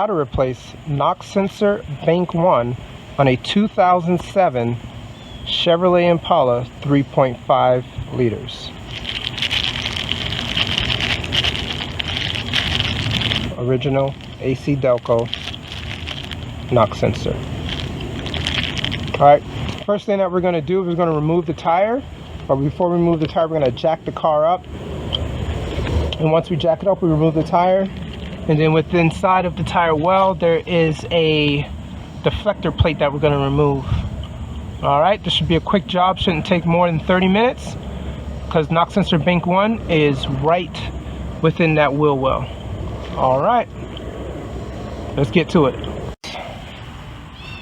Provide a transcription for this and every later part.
how to replace knock sensor bank 1 on a 2007 Chevrolet Impala 3.5 liters. Original AC Delco knock sensor. Alright, first thing that we're going to do is we're going to remove the tire. But before we remove the tire, we're going to jack the car up. And once we jack it up, we remove the tire. And then within inside of the tire well, there is a deflector plate that we're going to remove. Alright, this should be a quick job, shouldn't take more than 30 minutes because knock sensor bank 1 is right within that wheel well. Alright, let's get to it.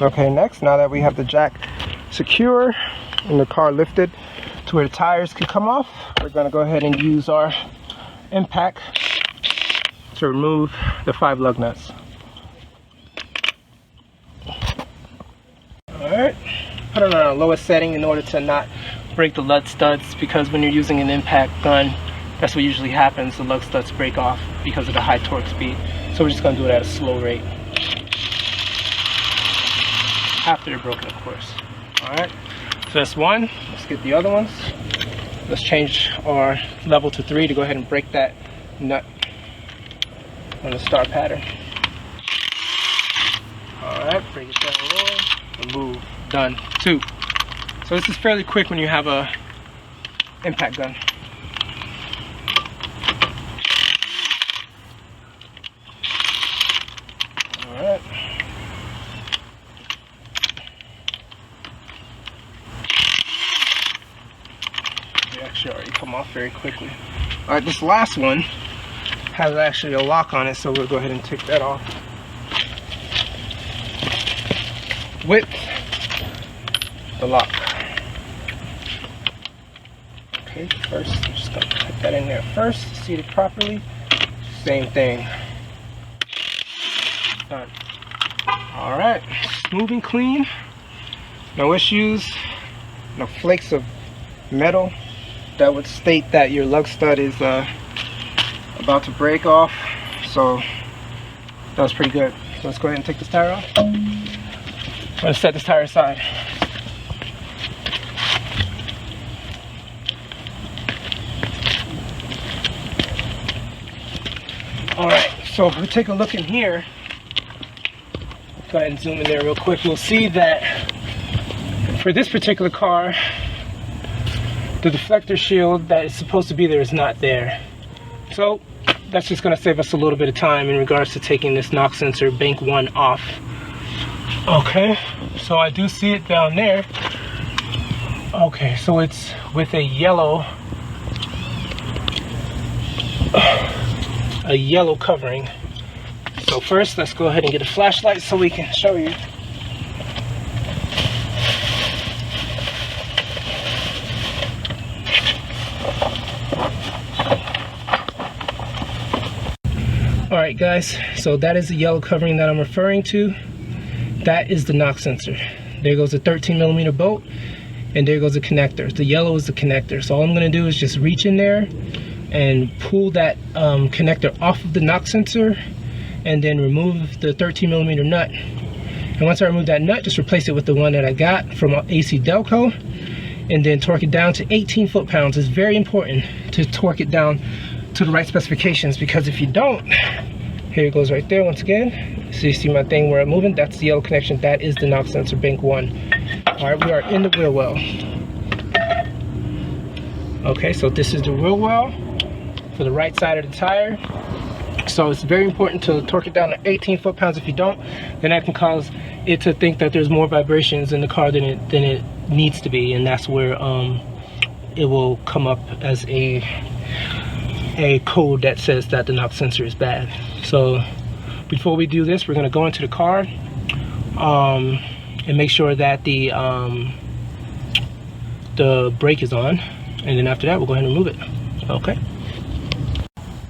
Okay, next, now that we have the jack secure and the car lifted to where the tires can come off, we're going to go ahead and use our impact to remove the 5 lug nuts. Alright, put it on a lowest setting in order to not break the lug studs, because when you're using an impact gun, that's what usually happens. The lug studs break off because of the high torque speed. So we're just going to do it at a slow rate. After they're broken, of course. Alright, so that's one. Let's get the other ones. Let's change our level to 3 to go ahead and break that nut on the star pattern. Alright, break it down low. Remove. Done. 2. So this is fairly quick when you have a impact gun. Alright. They actually already come off very quickly. Alright, this last one has actually a lock on it, so we'll go ahead and take that off. With the lock. Okay, first I'm just gonna put that in there first, seat it properly. Same thing. Done. Alright, smooth and clean. No issues, no flakes of metal that would state that your lug stud is about to break off. So that was pretty good. So let's go ahead and take this tire off. I'm going to set this tire aside. Alright, so if we take a look in here, go ahead and zoom in there real quick, we'll see that for this particular car, the deflector shield that is supposed to be there is not there. So that's just going to save us a little bit of time in regards to taking this knock sensor bank 1 off. Okay, so I do see it down there. Okay, so it's with a yellow covering. So first, let's go ahead and get a flashlight so we can show you. Alright guys, so that is the yellow covering that I'm referring to. That is the knock sensor. There goes a 13mm bolt, and there goes the connector. The yellow is the connector. So all I'm going to do is just reach in there and pull that connector off of the knock sensor, and then remove the 13mm nut. And once I remove that nut, just replace it with the one that I got from AC Delco, and then torque it down to 18 foot-pounds. It's very important to torque it down to the right specifications, because if you don't, here it goes right there once again. So you see my thing where I'm moving, that's the yellow connection, that is the knock sensor bank 1. Alright, we are in the wheel well. Okay, so this is the wheel well for the right side of the tire. So it's very important to torque it down to 18 foot-pounds. If you don't, then that can cause it to think that there's more vibrations in the car than it needs to be, and that's where it will come up as a code that says that the knock sensor is bad. So before we do this, we're going to go into the car and make sure that the brake is on, and then after that we'll go ahead and remove it. Okay.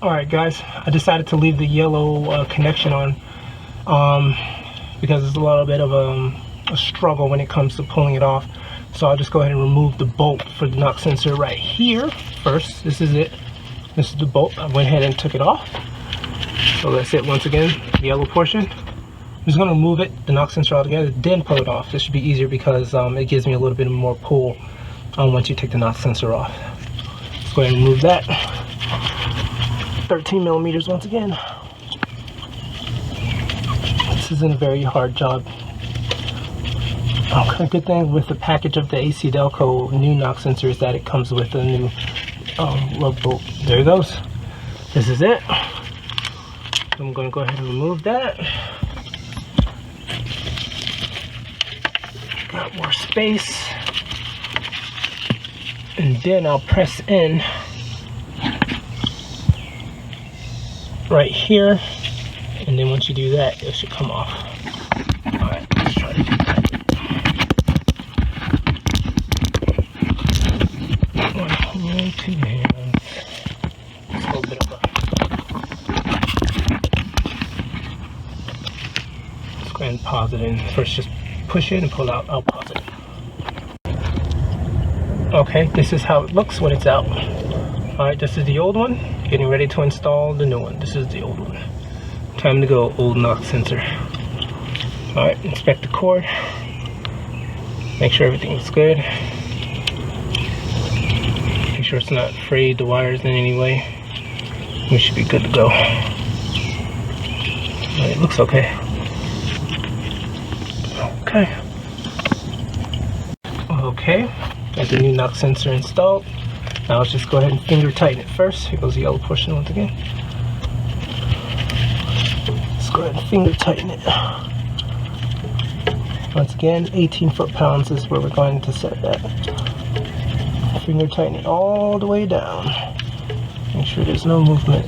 Alright guys, I decided to leave the yellow connection on because it's a little bit of a struggle when it comes to pulling it off. So I'll just go ahead and remove the bolt for the knock sensor right here first. This is it. This is the bolt. I went ahead and took it off. So that's it once again, the yellow portion. I'm just going to remove it, the knock sensor altogether, then pull it off. This should be easier because it gives me a little bit more pull once you take the knock sensor off. Let's go ahead and remove that. 13 millimeters once again. This isn't a very hard job. Okay, good thing with the package of the AC Delco new knock sensor is that it comes with a new lug bolt. There it goes. This is it. I'm going to go ahead and remove that. Got more space. And then I'll press in right here. And then once you do that, it should come off. Alright, let's try to do that. One hand, two hands. Just a little bit of a... Let's go ahead and pause it in. First, just push it and pull out. I'll pause it. Okay, this is how it looks when it's out. Alright, this is the old one. Getting ready to install the new one. This is the old one. Time to go, old knock sensor. Alright, inspect the cord. Make sure everything looks good. Make sure it's not frayed, the wires in any way. We should be good to go. Alright, it looks okay. Okay, got the new knock sensor installed. Now let's just go ahead and finger tighten it first. Here goes the yellow portion once again. Let's go ahead and finger tighten it. Once again, 18 foot-pounds is where we're going to set that. Finger tighten it all the way down. Make sure there's no movement.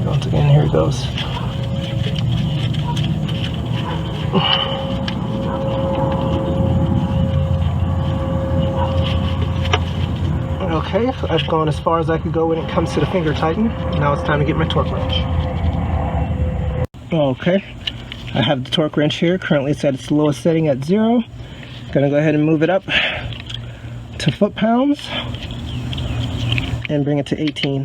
Once again, here it goes. Okay, I've gone as far as I could go when it comes to the finger tighten. Now it's time to get my torque wrench. Okay, I have the torque wrench here. Currently it's at its lowest setting at 0. Gonna go ahead and move it up to foot-pounds and bring it to 18.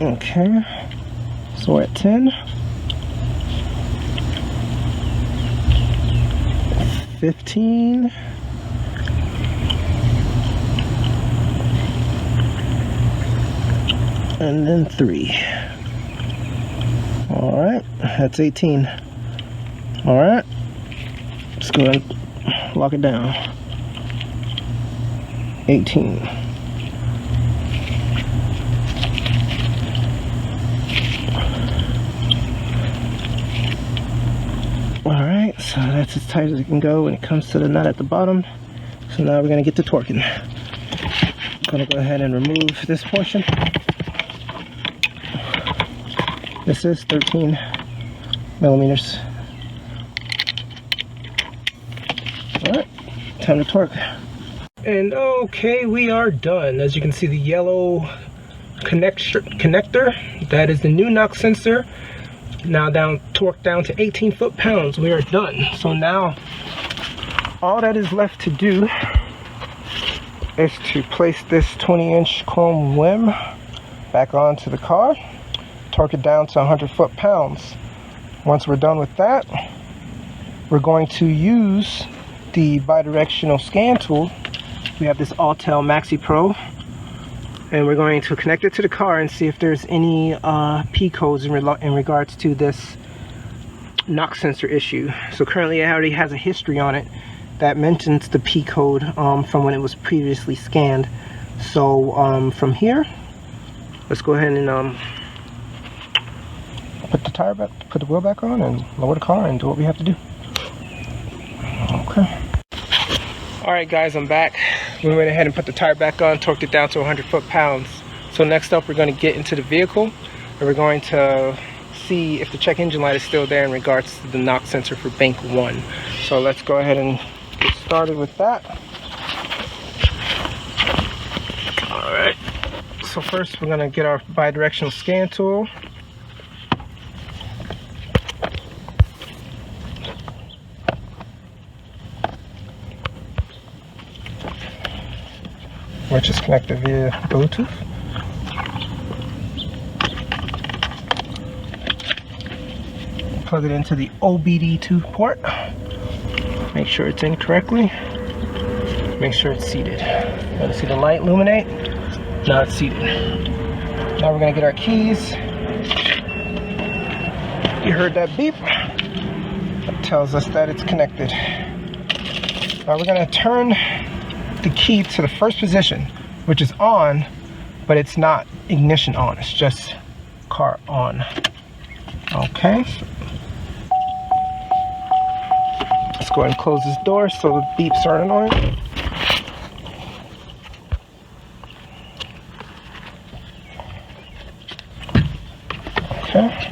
Okay, so we're at 10. 15. And then 3. Alright, that's 18. Alright, let's go ahead and lock it down. 18. Alright, so that's as tight as it can go when it comes to the nut at the bottom. So now we're going to get to torquing. I'm going to go ahead and remove this portion. This is 13 millimeters. Alright, time to torque. And okay, we are done. As you can see, the yellow connector, that is the new knock sensor. Now torque down to 18 foot-pounds. We are done. So now, all that is left to do is to place this 20-inch chrome rim back onto the car. Torque it down to 100 foot-pounds. Once we're done with that, we're going to use the bidirectional scan tool. We have this Autel MaxiPRO, and we're going to connect it to the car and see if there's any P codes in regards to this knock sensor issue. So currently it already has a history on it that mentions the P code from when it was previously scanned. So from here, let's go ahead and put the tire back, put the wheel back on, and lower the car and do what we have to do. Okay. Alright guys, I'm back. We went ahead and put the tire back on, torqued it down to 100 foot-pounds. So next up we're going to get into the vehicle and we're going to see if the check engine light is still there in regards to the knock sensor for bank 1. So let's go ahead and get started with that. Alright. So first we're going to get our bidirectional scan tool. Which is connected via Bluetooth. plug it into the OBD2 port. Make sure it's in correctly. Make sure it's seated. Gotta see the light illuminate. Now it's seated. Now we're gonna get our keys. You heard that beep? That tells us that it's connected. Now we're gonna turn the key to the first position, which is on, but it's not ignition on, it's just car on. Okay. Let's go ahead and close this door so the beeps aren't annoying. Okay.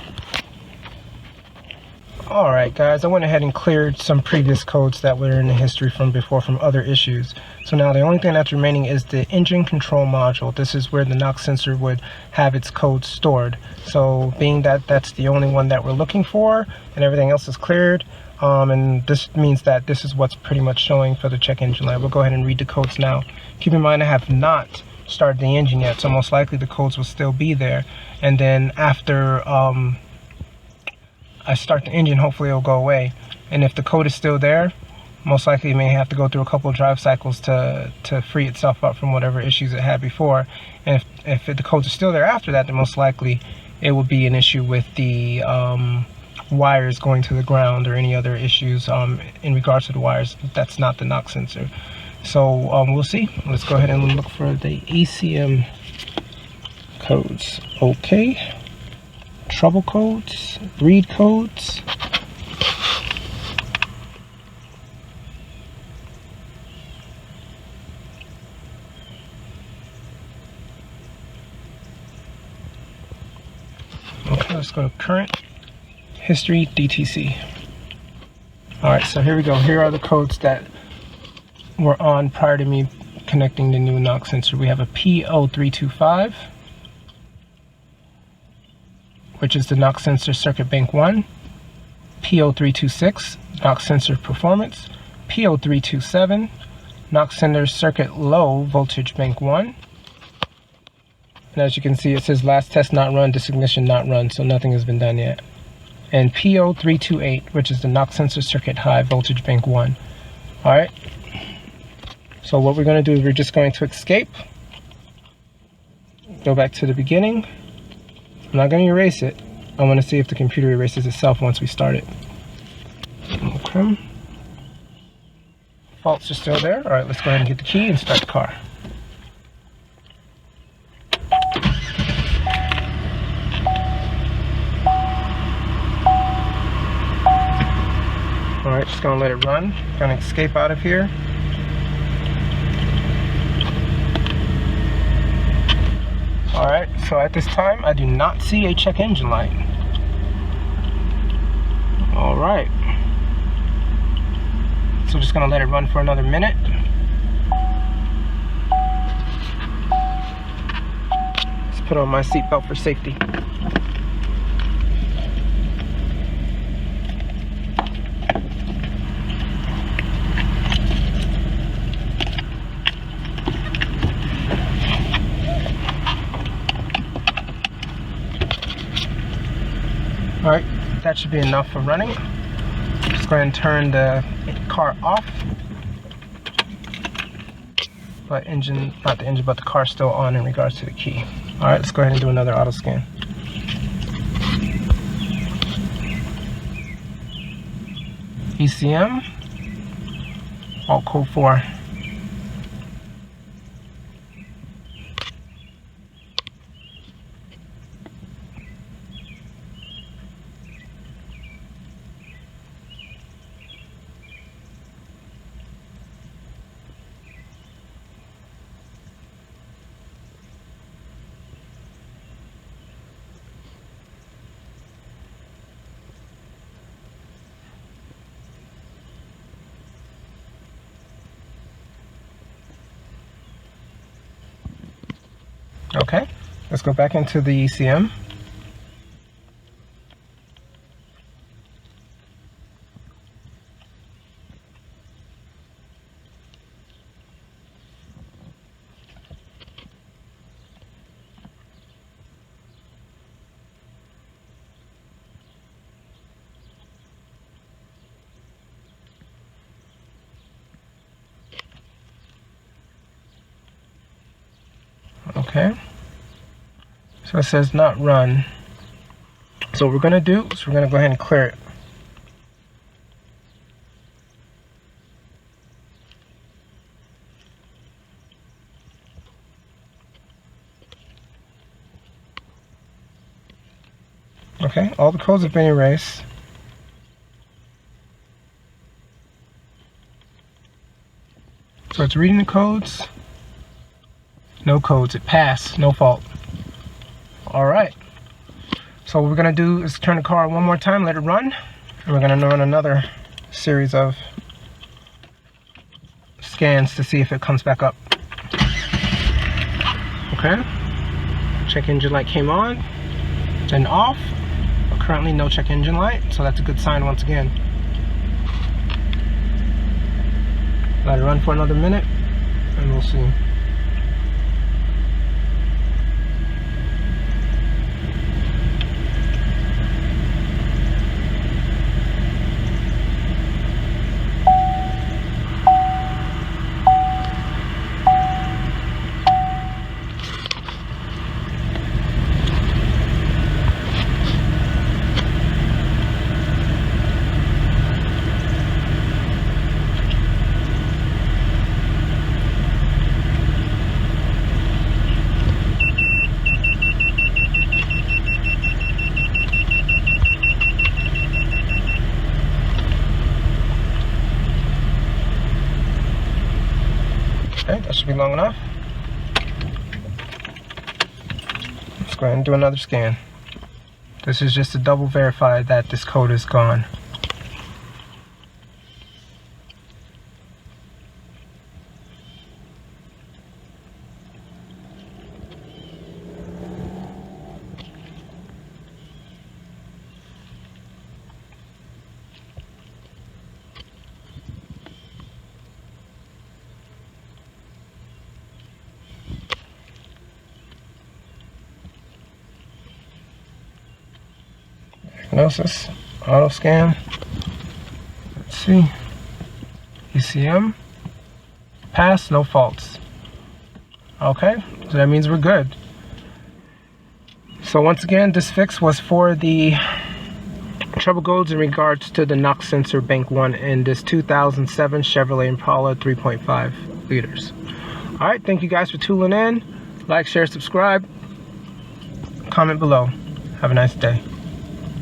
Alright guys, I went ahead and cleared some previous codes that were in the history from before from other issues. So now the only thing that's remaining is the engine control module. This is where the NOx sensor would have its code stored. So being that that's the only one that we're looking for and everything else is cleared, and this means that this is what's pretty much showing for the check engine light. We'll go ahead and read the codes now. Keep in mind I have not started the engine yet, so most likely the codes will still be there. And then after I start the engine, hopefully it'll go away. And if the code is still there, most likely it may have to go through a couple of drive cycles to free itself up from whatever issues it had before. And if the codes are still there after that, then most likely it will be an issue with the wires going to the ground or any other issues in regards to the wires. That's not the NOx sensor. So we'll see. Let's go ahead and look for the ACM codes. Okay. Trouble codes, read codes. Okay, let's go to current, history, DTC. Alright, so here we go. Here are the codes that were on prior to me connecting the new NOx sensor. We have a P0325, which is the NOx sensor circuit bank 1, P0326, NOx sensor performance, P0327, NOx sensor circuit low voltage bank 1. And as you can see, it says last test not run, disignition not run, so nothing has been done yet. And P0328, which is the NOx sensor circuit high voltage bank 1. Alright, so what we're going to do is we're just going to escape, go back to the beginning. I'm not going to erase it. I want to see if the computer erases itself once we start it. Okay. Faults are still there. Alright, let's go ahead and get the key and start the car. Alright, just going to let it run. Going to escape out of here. Alright, so at this time, I do not see a check engine light. Alright. So just going to let it run for another minute. Let's put on my seatbelt for safety. Alright, that should be enough for running. Just go ahead and turn the car off. But engine, not the engine, but the car's still on in regards to the key. Alright, let's go ahead and do another auto scan. ECM, alt code 4. Okay, let's go back into the ECM. Okay. So it says not run. So what we're going to do is we're going to go ahead and clear it. Okay, all the codes have been erased. So it's reading the codes. No codes, it passed, no fault. Alright. So what we're going to do is turn the car on one more time, let it run. And we're going to run another series of scans to see if it comes back up. Okay. Check engine light came on, then off. But currently no check engine light, so that's a good sign once again. Let it run for another minute, and we'll see. Okay, that should be long enough. Let's go ahead and do another scan. This is just to double verify that this code is gone. Diagnosis, auto scan. Let's see. ECM. Pass, no faults. Okay, so that means we're good. So once again, this fix was for the trouble codes in regards to the knock sensor bank 1 in this 2007 Chevrolet Impala 3.5 liters. Alright, thank you guys for tuning in. Like, share, subscribe. Comment below. Have a nice day.